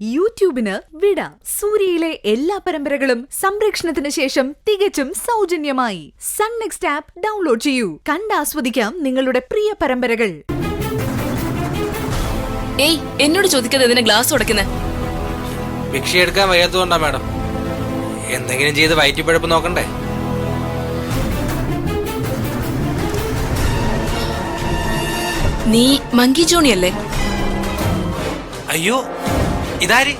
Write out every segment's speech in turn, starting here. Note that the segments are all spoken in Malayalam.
യൂട്യൂബിന് വിട. സൂര്യയിലെ എല്ലാ പരമ്പരകളും സംരക്ഷണത്തിന് ശേഷം തികച്ചും സൗജന്യമായി സൺ നെക്സ്റ്റ് ആപ്പ് ഡൗൺലോഡ് ചെയ്യൂ. കണ്ടാസ്വദിക്കാം നിങ്ങളുടെ പ്രിയ പരമ്പരകൾ. ഏയ്, എന്നോട് ചോദിക്കാതെ ഇതിനെ ഗ്ലാസ് ഉടക്കുന്നേ? ഭിക്ഷ എടുക്കാൻ വയ്യാത്തതുകൊണ്ടാ മാഡം. എന്തെങ്കിലും ചെയ്ത് വയറ്റിപ്പഴപ്പ് നോക്കണ്ടേ? നീ മങ്കി ജോണിയല്ലേ? അയ്യോ, ഇതാര്?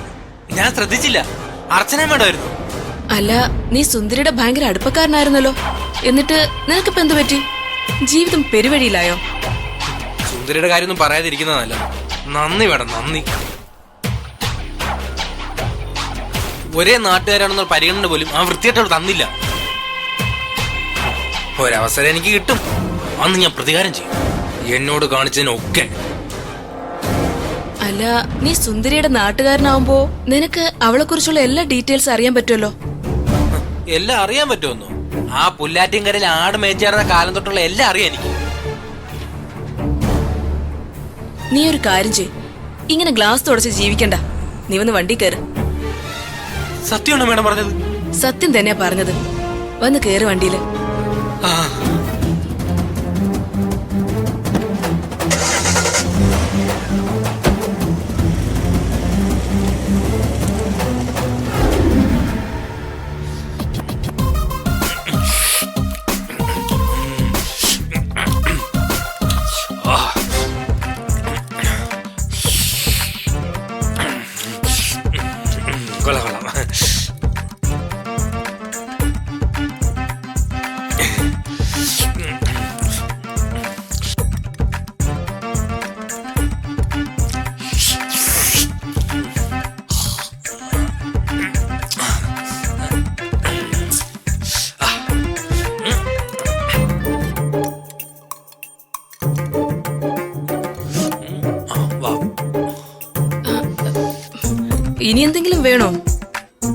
ഞാൻ ശ്രദ്ധിച്ചില്ല. അർച്ചന വേണമായിരുന്നു. അല്ല, നീ സുന്ദരിയുടെ ഭയങ്കര അടുപ്പക്കാരനായിരുന്നല്ലോ. എന്നിട്ട് നിനക്കിപ്പോ എന്തു പറ്റി? ജീവിതം പെരുവഴിയിലായോ? സുന്ദരിയുടെ കാര്യമൊന്നും പറയാതിരിക്കുന്നതല്ല. നന്ദി വേണം, നന്ദി. ഒരേ നാട്ടുകാരാണെന്നുള്ള പരിഗണന പോലും ആ വൃത്തിയായിട്ടവൾ തന്നില്ല. ഒരവസരം എനിക്ക് കിട്ടും, അന്ന് ഞാൻ പ്രതികാരം ചെയ്യും, എന്നോട് കാണിച്ചതിനൊക്കെ. അല്ല, നീ സുന്ദരിയുടെ നാട്ടുകാരനാവുമ്പോ നിനക്ക് അവളെ കുറിച്ചുള്ള എല്ലാ ഡീറ്റെയിൽസ് അറിയാൻ പറ്റുമല്ലോ. എല്ലാം അറിയാൻ പറ്റുമെന്നോ? ആ പുല്ലാറ്റിൻകരയിൽ ആട് മേച്ചാറുന്ന കാലം തൊട്ടുള്ള എല്ലാം അറിയാം എനിക്ക്. നീ ഒരു കാര്യം ചെയ്, ഇങ്ങനെ ഗ്ലാസ് തുടച്ച് ജീവിക്കണ്ട. നീ വന്ന് വണ്ടി കയറ്. സത്യമാണോ മേഡം പറഞ്ഞത്? സത്യം തന്നെയാ പറഞ്ഞത്. വന്ന് കയറ് വണ്ടിയില്. കൊള്ളാം കൊള്ളാം. ഇനി എന്തെങ്കിലും വേണോ?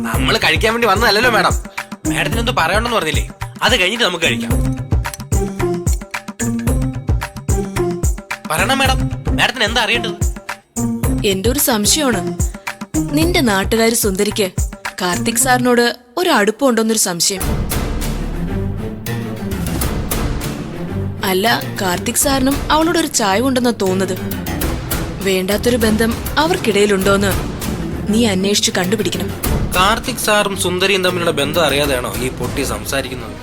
നമ്മൾ കഴിക്കാൻ വേണ്ടി വന്നതല്ലോ മാഡം. മാഡത്തിന് എന്തോ പറയണമെന്ന് പറഞ്ഞില്ലേ? അത് കഴിഞ്ഞിട്ട് നമുക്ക് കഴിക്കാം. പറയണം മാഡം, മാഡത്തിന് എന്താ അറിയേണ്ടത്? എന്റെ ഒരു സംശയമാണ്. നിന്റെ നാട്ടുകാരി സുന്ദരിക്ക് കാർത്തിക് സാറിനോട് ഒരു അടുപ്പമുണ്ടോന്നൊരു സംശയം. അല്ല, കാർത്തിക് സാറിനും അവളോട് ഒരു ചായ ഉണ്ടെന്നാ തോന്നുന്നത്. വേണ്ടാത്തൊരു ബന്ധം അവർക്കിടയിലുണ്ടോന്ന് നീ അന്വേഷിച്ചു കണ്ടുപിടിക്കണം. കാർത്തിക് സാറും സുന്ദരിയും തമ്മിലുള്ള ബന്ധം അറിയാതെയാണോ ഈ പൊട്ടി സംസാരിക്കുന്നത്?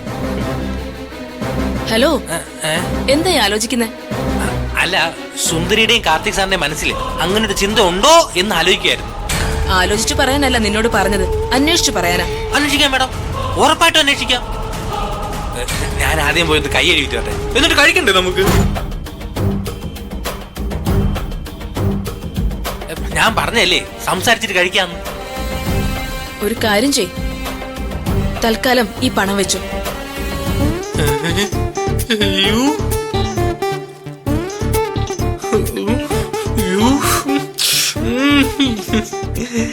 ഹലോ, എന്തായി ആലോചിക്കുന്നേ? അല്ല, സുന്ദരിയുടെയും കാർത്തിക് സാറിന്റെ മനസ്സിൽ അങ്ങനെ ഒരു ചിന്ത ഉണ്ടോ എന്ന് ആലോചിക്കായിരുന്നു. ആലോചിച്ചു പറയാനല്ല നിന്നോട് പറഞ്ഞത്, അന്വേഷിച്ചു പറയാനാ. അന്വേഷിക്കാം മാഡം, ഉറപ്പായിട്ടും അന്വേഷിക്കാം. ഞാൻ ആദ്യം പോയി കൈ എഴുതി വരട്ടെ, എന്നിട്ട് കഴിക്കണ്ടേ നമുക്ക്? ഞാൻ പറഞ്ഞല്ലേ സംസാരിച്ചിട്ട് കഴിക്കാന്ന്. ഒരു കാര്യം ചെയ്, തൽക്കാലം ഈ പണം വെച്ചു.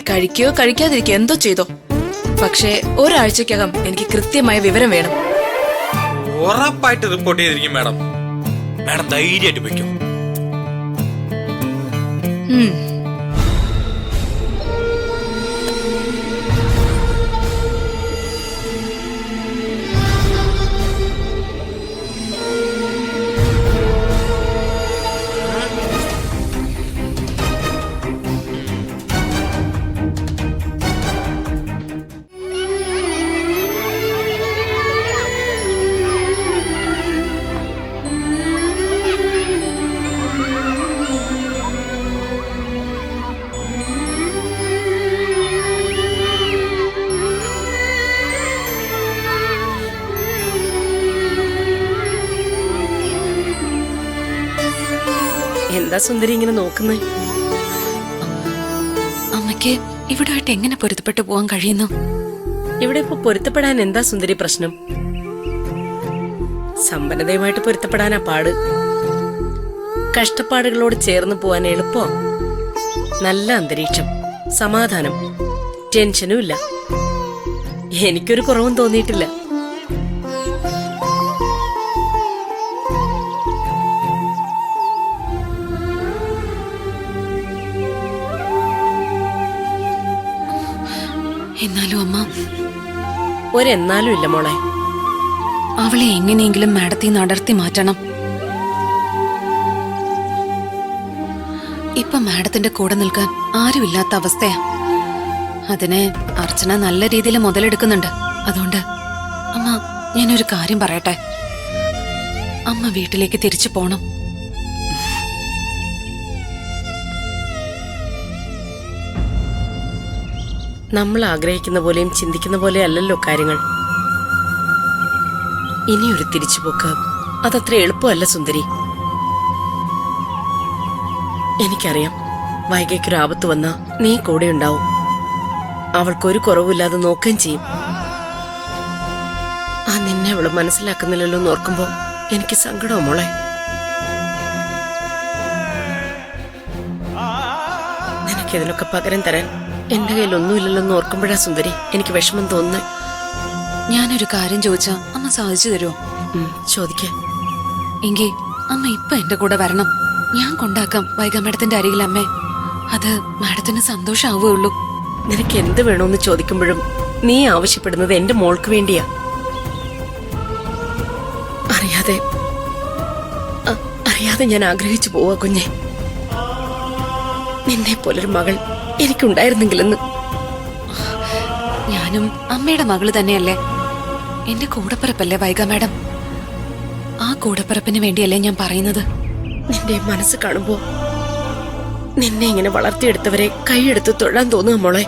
കഴിക്കോ കഴിക്കാതിരിക്കോ എന്തോ ചെയ്തോ, പക്ഷേ ഒരാഴ്ചക്കകം എനിക്ക് കൃത്യമായ വിവരം വേണം. ഉറപ്പായിട്ട് റിപ്പോർട്ട് ചെയ്തിരിക്കും മാഡം. മാഡം ധൈര്യമായിട്ട് വയ്ക്കും. എന്താ സുന്ദരി ഇങ്ങനെ നോക്കുന്നേ? അമ്മയ്ക്ക് ഇവിടെ ആയിട്ട് എങ്ങനെ പൊരുത്തപ്പെട്ടു പോവാൻ കഴിയുന്നു? ഇവിടെ ഇപ്പൊ പൊരുത്തപ്പെടാൻ എന്താ സുന്ദരി പ്രശ്നം? സമ്പന്നതയുമായിട്ട് പൊരുത്തപ്പെടാനാ പാട്. കഷ്ടപ്പാടുകളോട് ചേർന്ന് പോവാൻ എളുപ്പോ? നല്ല അന്തരീക്ഷം, സമാധാനം, ടെൻഷനും ഇല്ല. എനിക്കൊരു കുറവും തോന്നിയിട്ടില്ല. എന്നാലും അമ്മ, ഒരെന്നാലും ഇല്ല മോളെ. അവളെ എങ്ങനെയെങ്കിലും മാഡത്തിൽ നിന്ന് അടർത്തി മാറ്റണം. ഇപ്പൊ മാഡത്തിന്റെ കൂടെ നിൽക്കാൻ ആരുമില്ലാത്ത അവസ്ഥയാ. അതിനെ അർച്ചന നല്ല രീതിയിൽ മുതലെടുക്കുന്നുണ്ട്. അതുകൊണ്ട് അമ്മ, ഞാനൊരു കാര്യം പറയട്ടെ. അമ്മ വീട്ടിലേക്ക് തിരിച്ചു പോണം. നമ്മൾ ആഗ്രഹിക്കുന്ന പോലെയും ചിന്തിക്കുന്ന പോലെ അല്ലല്ലോ കാര്യങ്ങൾ. ഇനിയൊരു തിരിച്ചുപോക്ക് അതത്ര എളുപ്പമല്ല സുന്ദരി. എനിക്കറിയാം, വൈകയ്ക്കൊരു ആപത്ത് വന്നാ നീ കൂടെ ഉണ്ടാവും. അവൾക്കൊരു കുറവില്ലാതെ നോക്കുകയും ചെയ്യും. ആ നിന്നെ അവള് മനസ്സിലാക്കുന്നില്ലല്ലോ എന്ന് ഓർക്കുമ്പോ എനിക്ക് സങ്കടവും മോളെ. നിനക്കിതിനൊക്കെ പകരം തരാൻ എന്റെ കയ്യിൽ ഒന്നുമില്ലല്ലോ എന്ന് ഓർക്കുമ്പോഴാ സുന്ദരി എനിക്ക് വിഷമം തോന്നുന്നത്. ഞാനൊരു കാര്യം ചോദിച്ചാ അമ്മ സാധിച്ചു തരുമോ? ചോദിക്കേ. എങ്കിൽ അമ്മ ഇപ്പൊ എന്റെ കൂടെ വരണം. ഞാൻ കൊണ്ടാക്കാം വൈഗ മാഡത്തിന്റെ അരികിൽ അമ്മേ. അത് മാഡത്തിന് സന്തോഷാവേ ഉള്ളൂ. നിനക്ക് എന്ത് വേണോന്ന് ചോദിക്കുമ്പോഴും നീ ആവശ്യപ്പെടുന്നത് എന്റെ മോൾക്ക് വേണ്ടിയാ. അറിയാതെ ഞാൻ ആഗ്രഹിച്ചു പോവാ കുഞ്ഞെ. നിന്നെ പോലൊരു മകൾ എനിക്കുണ്ടായിരുന്നെങ്കിലെന്ന്. ഞാനും അമ്മയുടെ മകള് തന്നെയല്ലേ. എന്റെ കൂടപ്പിറപ്പല്ലേ വൈഗ മാഡം. ആ കൂടപ്പിറപ്പിന് വേണ്ടിയല്ലേ ഞാൻ പറയുന്നത്. നിന്റെ മനസ്സ് കാണുമ്പോ നിന്നെ ഇങ്ങനെ വളർത്തിയെടുത്തവരെ കൈയെടുത്ത് തൊഴാൻ തോന്നുക മോളെ.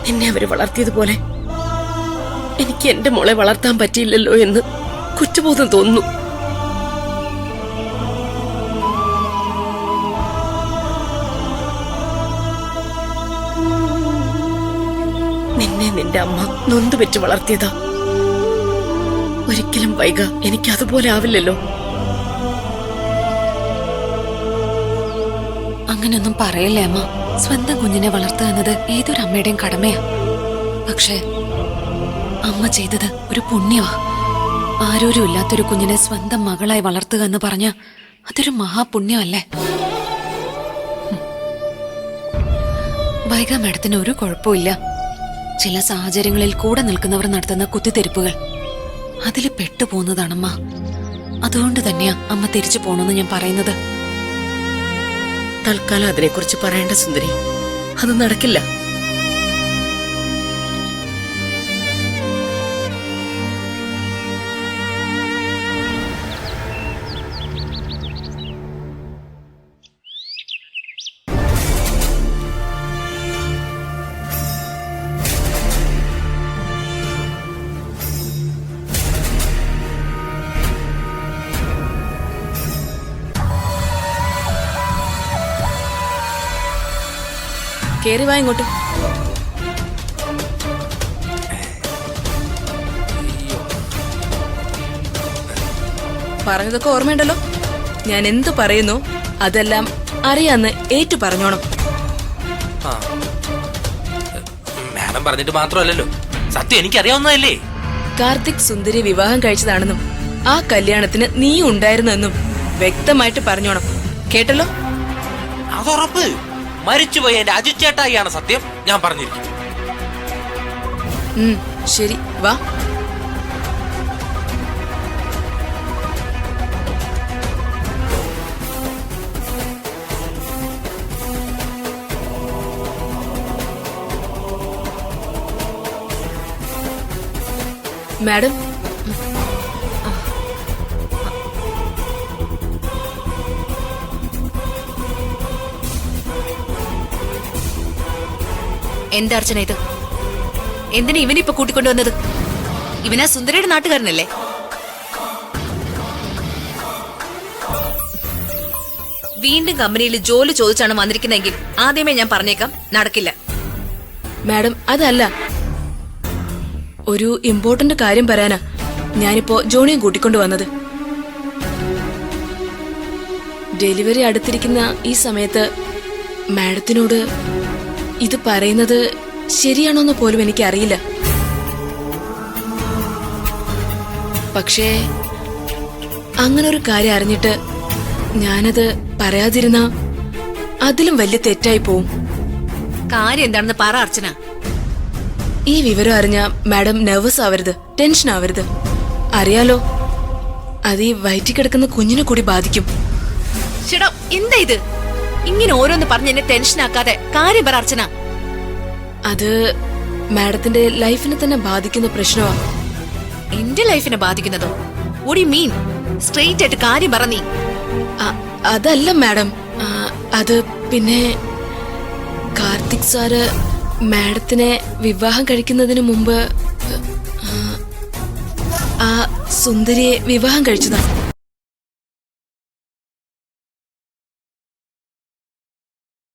നിന്നെ അവര് വളർത്തിയതുപോലെ എനിക്ക് എന്റെ മോളെ വളർത്താൻ പറ്റിയില്ലല്ലോ എന്ന് കുറ്റബോധം തോന്നുന്നു. നിന്നെ നിന്റെ അമ്മ നൊന്തുപെറ്റ് വളർത്തിയതാ. ഒരിക്കലും വൈക എനിക്ക് അതുപോലെ ആവില്ലല്ലോ. അങ്ങനൊന്നും പറയല്ലേ അമ്മ. സ്വന്തം കുഞ്ഞിനെ വളർത്തുക എന്നത് ഏതൊരു അമ്മയുടെയും കടമയാ. പക്ഷേ അമ്മ ചെയ്തത് ഒരു പുണ്യമാ. ആരോരും ഇല്ലാത്തൊരു കുഞ്ഞിനെ സ്വന്തം മകളായി വളർത്തുക എന്ന് പറഞ്ഞ അതൊരു മഹാപുണ്യമല്ലേ. വൈഗ മാഡത്തിന് ഒരു കുഴപ്പമില്ല. ചില സാഹചര്യങ്ങളിൽ കൂടെ നിൽക്കുന്നവർ നടത്തുന്ന കുത്തിത്തിരിപ്പുകൾ അതിൽ പെട്ടുപോകുന്നതാണമ്മ. അതുകൊണ്ട് തന്നെയാ അമ്മ തിരിച്ചു പോണെന്ന് ഞാൻ പറയുന്നത്. തൽക്കാലം അതിനെക്കുറിച്ച് പറയേണ്ട സുന്ദരി. അത് നടക്കില്ല. കേറി വാ ഇങ്ങോട്ട്. പറഞ്ഞതൊക്കെ ഓർമ്മയുണ്ടല്ലോ. ഞാൻ എന്തു പറയുന്നു അതെല്ലാം അറിയാന്ന് ഏറ്റു പറഞ്ഞോണം. മാഡം പറഞ്ഞിട്ട് മാത്രമല്ലല്ലോ, സത്യം എനിക്കറിയാവുന്നതല്ലേ. കാർത്തിക് സുന്ദരി വിവാഹം കഴിച്ചതാണെന്നും ആ കല്യാണത്തിന് നീ ഉണ്ടായിരുന്നെന്നും വ്യക്തമായിട്ട് പറഞ്ഞോണം. കേട്ടല്ലോ? അതുറപ്പ്. മരിച്ചുപോയ എന്റെ അജുച്ചേട്ടായിയാണ് സത്യം. ഞാൻ പറഞ്ഞിരിക്കും. ശരി, വാ. മാഡം, എന്താ അർച്ചന ഇത്? എന്തിനാ ഇവനിപ്പൊ കൂട്ടിക്കൊണ്ടുവന്നത്? ഇവനാ സുന്ദരിയുടെ നാട്ടുകാരനല്ലേ? വീണ്ടും കമ്പനിയിൽ ജോലി ചോദിച്ചാണ് വന്നിരിക്കുന്നതെങ്കിൽ ആദ്യമേ ഞാൻ പറഞ്ഞേക്കാം, നടക്കില്ല. മാഡം, അതല്ല, ഒരു ഇമ്പോർട്ടന്റ് കാര്യം പറയാനാ ഞാനിപ്പോ ജോണിയെ കൂട്ടിക്കൊണ്ടു വന്നത്. ഡെലിവറി അടുത്തിരിക്കുന്ന ഈ സമയത്ത് മാഡത്തിനോട് ഇത് പറയുന്നത് ശരിയാണോന്ന് പോലും എനിക്കറിയില്ല. പക്ഷേ അങ്ങനൊരു കാര്യം അറിഞ്ഞിട്ട് ഞാനത് പറയാതിരുന്ന അതിലും വലിയ തെറ്റായി പോവും. കാര്യം എന്താണെന്ന് പറ അർച്ചന. ഈ വിവരം അറിഞ്ഞ മാഡം നെർവസ് ആവരുത്, ടെൻഷൻ ആവരുത്. അറിയാലോ, അത് ഈ വയറ്റിൽ കിടക്കുന്ന കുഞ്ഞിനെ കൂടി ബാധിക്കും. ചേട്ടാ എന്താ ഇത്? ഇങ്ങനെ ഓരോന്ന് പറഞ്ഞ് എന്നെ ടെൻഷൻ ആക്കാതെ കാര്യം പറ അർച്ചന. അത് മാഡത്തിന്റെ ലൈഫിനെ തന്നെ ബാധിക്കുന്ന പ്രശ്നമാ. എന്റെ ലൈഫിനെ ബാധിക്കുന്നതോ? what do you mean? Straight ആയിട്ട് കാര്യം പറ നീ. അതല്ല മാഡം, അത് പിന്നെ കാർത്തിക് സാറ് മാഡത്തിനെ വിവാഹം കഴിക്കുന്നതിന് മുമ്പ് ആ സുന്ദരിയെ വിവാഹം കഴിച്ചതാ.